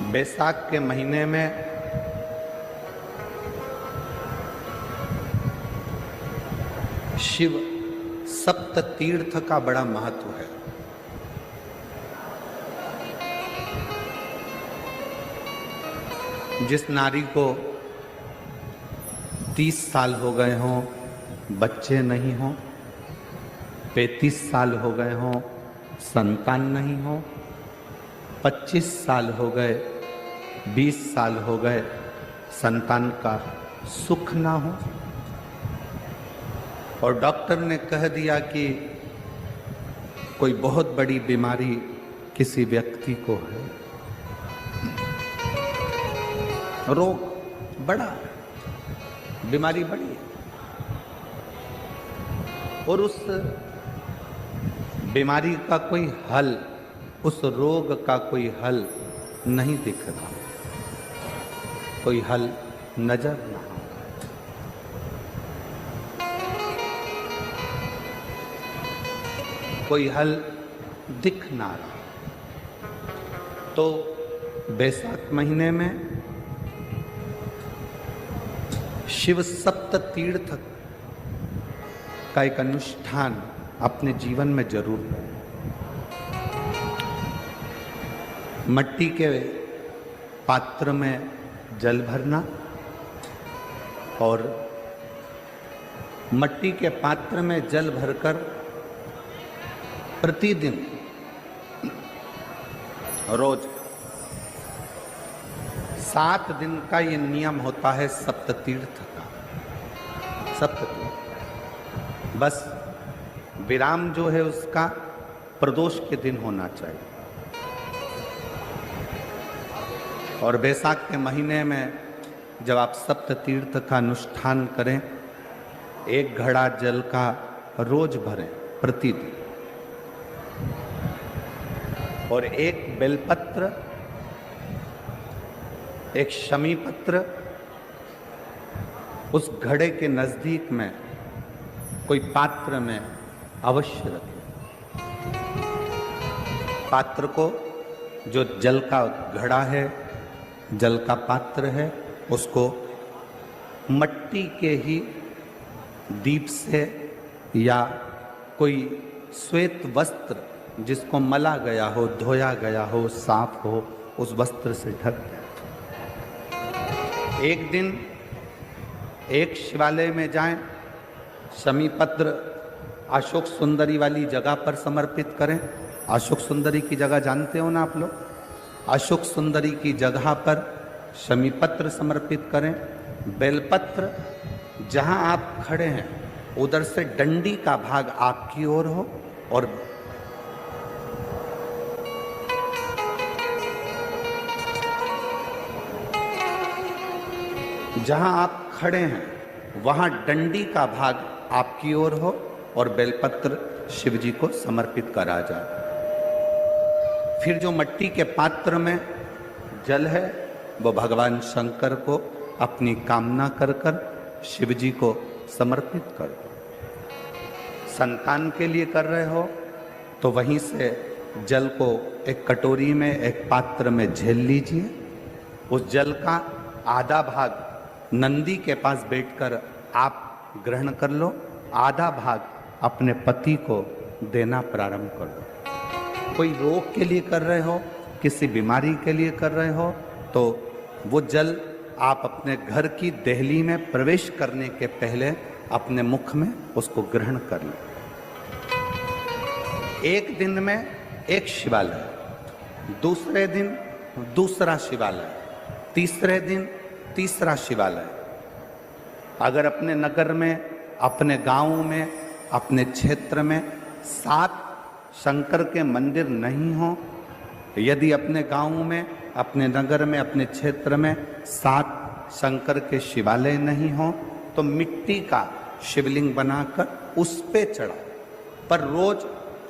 बैसाख के महीने में शिव सप्त तीर्थ का बड़ा महत्व है। जिस नारी को 30 साल हो गए हों, बच्चे नहीं हों, 35 साल हो गए हों, संतान नहीं हो, 25 साल हो गए, 20 साल हो गए, संतान का सुख ना हो, और डॉक्टर ने कह दिया कि कोई बहुत बड़ी बीमारी किसी व्यक्ति को है, रोग बड़ा, बीमारी बड़ी है, और उस बीमारी का कोई हल, उस रोग का कोई हल नहीं दिख रहा, कोई हल नजर ना आ, कोई हल दिख ना रहा। तो बैसाख महीने में शिव सप्त तीर्थ का एक अनुष्ठान अपने जीवन में जरूर करें। मिट्टी के पात्र में जल भरना और मिट्टी के पात्र में जल भरकर प्रतिदिन रोज 7 दिन का ये नियम होता है सप्त तीर्थ का। सप्त तीर्थ बस विराम जो है उसका प्रदोष के दिन होना चाहिए। और बैसाख के महीने में जब आप सप्त तीर्थ का अनुष्ठान करें, 1 घड़ा जल का रोज भरें प्रतिदिन, और 1 बेलपत्र, 1 शमी पत्र उस घड़े के नजदीक में कोई पात्र में अवश्य रखें। पात्र को, जो जल का घड़ा है, जल का पात्र है, उसको मिट्टी के ही दीप से या कोई श्वेत वस्त्र जिसको मला गया हो, धोया गया हो, साफ हो, उस वस्त्र से ढक दें। एक दिन एक शिवालय में जाएं, शमी पत्र अशोक सुंदरी वाली जगह पर समर्पित करें। अशोक सुंदरी की जगह जानते हो ना आप लोग? अशोक सुंदरी की जगह पर शमी पत्र समर्पित करें। बेलपत्र जहां आप खड़े हैं उधर से डंडी का भाग आपकी ओर हो, और जहां आप खड़े हैं वहां डंडी का भाग आपकी ओर हो और बेलपत्र शिव जी को समर्पित करा जाए। फिर जो मिट्टी के पात्र में जल है वो भगवान शंकर को अपनी कामना कर कर शिव जी को समर्पित कर दो। संतान के लिए कर रहे हो तो वहीं से जल को एक कटोरी में, एक पात्र में झेल लीजिए। उस जल का आधा भाग नंदी के पास बैठकर आप ग्रहण कर लो, आधा भाग अपने पति को देना प्रारंभ कर दो। कोई रोग के लिए कर रहे हो, किसी बीमारी के लिए कर रहे हो, तो वो जल आप अपने घर की देहली में प्रवेश करने के पहले अपने मुख में उसको ग्रहण कर लो। एक दिन में एक शिवालय, दूसरे दिन दूसरा शिवालय, तीसरे दिन तीसरा शिवालय। अगर अपने नगर में, अपने गांव में, अपने क्षेत्र में 7 शंकर के मंदिर नहीं हो, यदि अपने गांव में, अपने नगर में, अपने क्षेत्र में 7 शंकर के शिवालय नहीं हो, तो मिट्टी का शिवलिंग बनाकर उस पे चढ़ा, पर रोज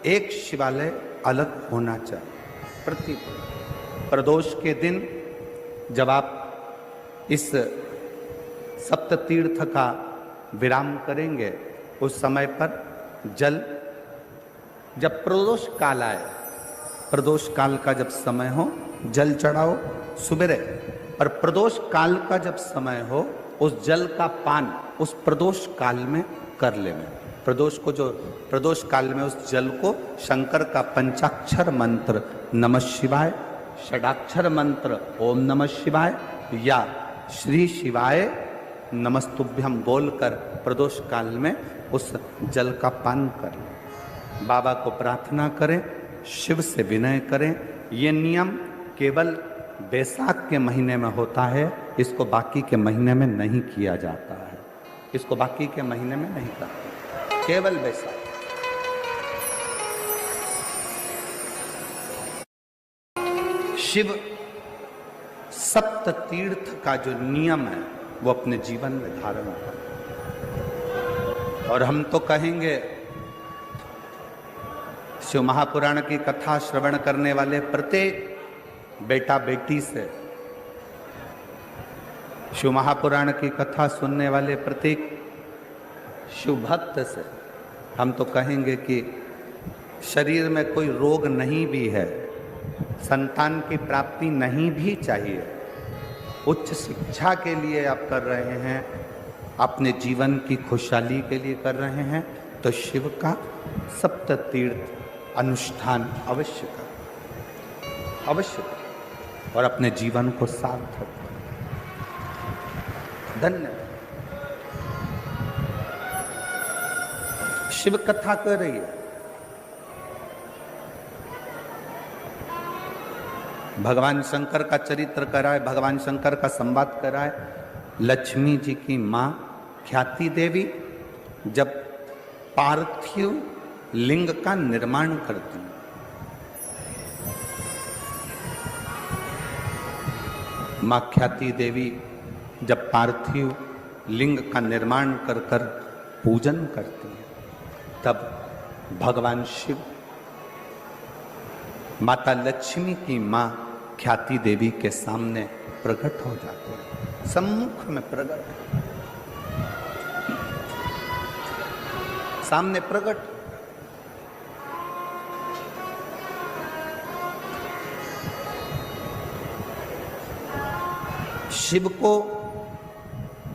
एक शिवालय अलग होना चाहिए। प्रतिदिन प्रदोष के दिन जब आप इस सप्त तीर्थ का विराम करेंगे, उस समय पर जल, जब प्रदोष काल आए, प्रदोष काल का जब समय हो, जल चढ़ाओ सुबेरे, और प्रदोष काल का जब समय हो उस जल का पान उस प्रदोष काल में कर लेना। प्रदोष काल में उस जल को शंकर का पंचाक्षर मंत्र नमः शिवाय, षडाक्षर मंत्र ओम नमः शिवाय या श्री शिवाय नमस्तुभ्यम बोलकर प्रदोष काल में उस जल का पान करें। बाबा को प्रार्थना करें, शिव से विनय करें। ये नियम केवल बैसाख के महीने में होता है, इसको बाकी के महीने में नहीं किया जाता है। इसको बाकी के महीने में नहीं करते, केवल बैसाख। शिव सप्त तीर्थ का जो नियम है वो अपने जीवन में धारण करें। और हम तो कहेंगे, शिव महापुराण की कथा श्रवण करने वाले प्रत्येक बेटा बेटी से, शिव महापुराण की कथा सुनने वाले प्रत्येक शिव भक्त से हम तो कहेंगे कि शरीर में कोई रोग नहीं भी है, संतान की प्राप्ति नहीं भी चाहिए, उच्च शिक्षा के लिए आप कर रहे हैं, अपने जीवन की खुशहाली के लिए कर रहे हैं, तो शिव का सप्त तीर्थ अनुष्ठान अवश्य करें, अवश्य करें और अपने जीवन को सार्थक करें। धन्यवाद। शिव कथा कर रही है, भगवान शंकर का चरित्र कराए, भगवान शंकर का संवाद कराए। लक्ष्मी जी की मां ख्याति देवी जब पार्थिव लिंग का निर्माण करती हैं, मां ख्याति देवी जब पार्थिव लिंग का निर्माण कर कर पूजन करती हैं, तब भगवान शिव माता लक्ष्मी की मां ख्याति देवी के सामने प्रकट हो जाते हैं, सम्मुख में प्रकट, सामने प्रकट। शिव को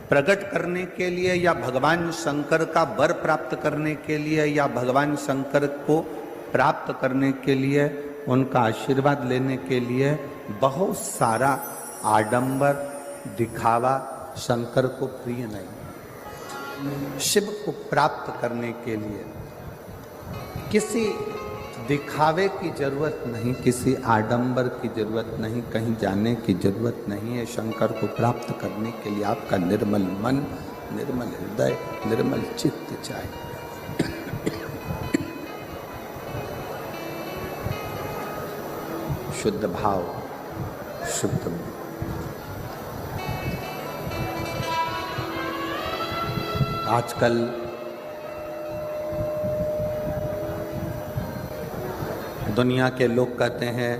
प्रकट करने के लिए या भगवान शंकर का वर प्राप्त करने के लिए या भगवान शंकर को प्राप्त करने के लिए, उनका आशीर्वाद लेने के लिए बहुत सारा आडंबर दिखावा शंकर को प्रिय नहीं। शिव को प्राप्त करने के लिए किसी दिखावे की जरूरत नहीं, किसी आडंबर की जरूरत नहीं, कहीं जाने की जरूरत नहीं है। शंकर को प्राप्त करने के लिए आपका निर्मल मन, निर्मल हृदय, निर्मल चित्त चाहिए। शुद्ध भाव, शुद्ध मन। आजकल दुनिया के लोग कहते हैं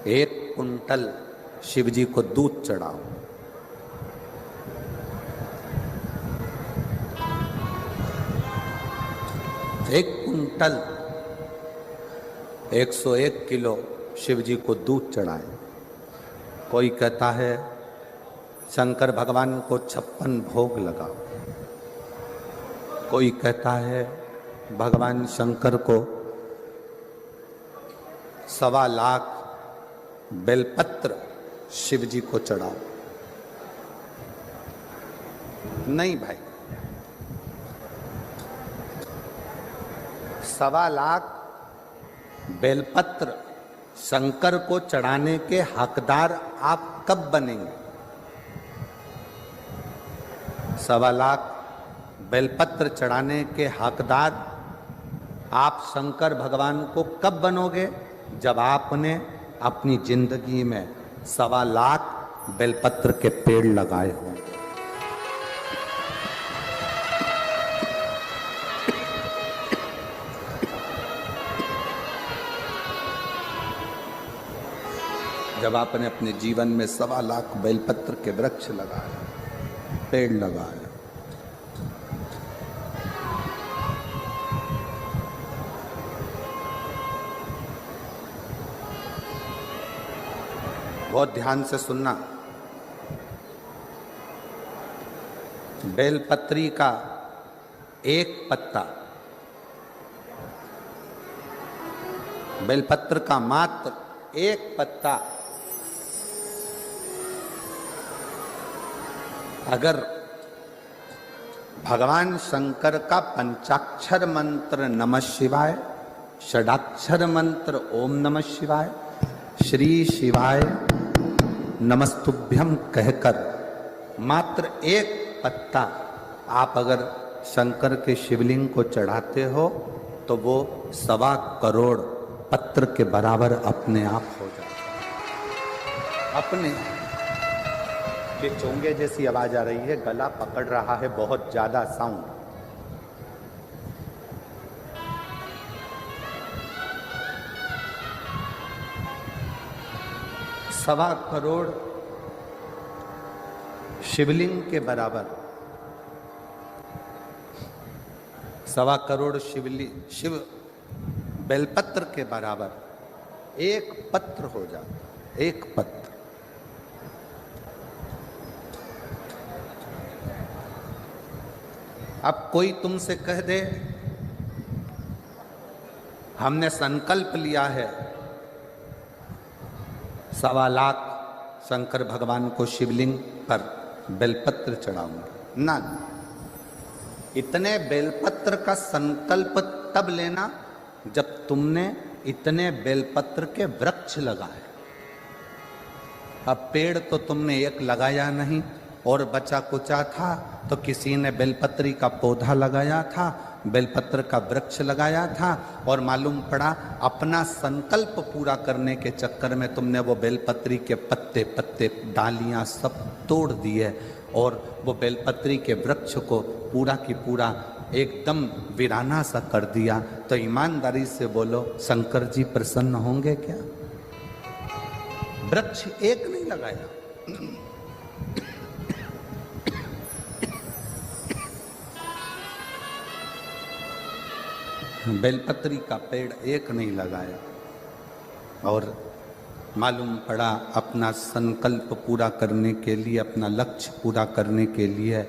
1 कुंटल शिव जी को दूध चढ़ाओ। एक कुंटल 101 किलो शिव जी को दूध चढ़ाए। कोई कहता है शंकर भगवान को 56 भोग लगाओ। कोई कहता है भगवान शंकर को 1.25 लाख बेलपत्र शिव जी को चढ़ाओ। नहीं भाई, 1.25 लाख बेलपत्र शंकर को चढ़ाने के हकदार आप कब बनेंगे? 1.25 लाख बेलपत्र चढ़ाने के हकदार आप शंकर भगवान को कब बनोगे? जब आपने अपनी जिंदगी में 1.25 लाख बेलपत्र के पेड़ लगाए हों। जब आपने अपने जीवन में 1.25 लाख बेलपत्र के वृक्ष लगाए, पेड़ लगाए, बहुत ध्यान से सुनना। बेलपत्री का एक पत्ता, बेलपत्र का मात्र एक पत्ता अगर भगवान शंकर का पंचाक्षर मंत्र नमः शिवाय, षडाक्षर मंत्र ओम नमः शिवाय, श्री शिवाय नमस्तुभ्यम कहकर मात्र एक पत्ता आप अगर शंकर के शिवलिंग को चढ़ाते हो तो वो 1.25 करोड़ पत्र के बराबर अपने आप हो जाता है। अपने ये चोंगे जैसी आवाज आ रही है, गला पकड़ रहा है बहुत ज्यादा साउंड। सवा करोड़ शिवलिंग के बराबर, 1.25 करोड़ शिव बेलपत्र के बराबर एक पत्र हो जाता, एक पत्र। अब कोई तुमसे कह दे हमने संकल्प लिया है 1.25 लाख शंकर भगवान को शिवलिंग पर बेलपत्र चढ़ाऊंगा, ना, इतने बेलपत्र का संकल्प तब लेना जब तुमने इतने बेलपत्र के वृक्ष लगाए। अब पेड़ तो तुमने एक लगाया नहीं और बचा कुचा था तो किसी ने बेलपत्री का पौधा लगाया था, बेलपत्र का वृक्ष लगाया था, और मालूम पड़ा अपना संकल्प पूरा करने के चक्कर में तुमने वो बेलपत्री के पत्ते पत्ते डालियां सब तोड़ दिए और वो बेलपत्री के वृक्ष को पूरा की पूरा एकदम वीराना सा कर दिया। तो ईमानदारी से बोलो शंकर जी प्रसन्न होंगे क्या? वृक्ष एक नहीं लगाया, बेलपत्री का पेड़ एक नहीं लगाया, और मालूम पड़ा अपना संकल्प पूरा करने के लिए, अपना लक्ष्य पूरा करने के लिए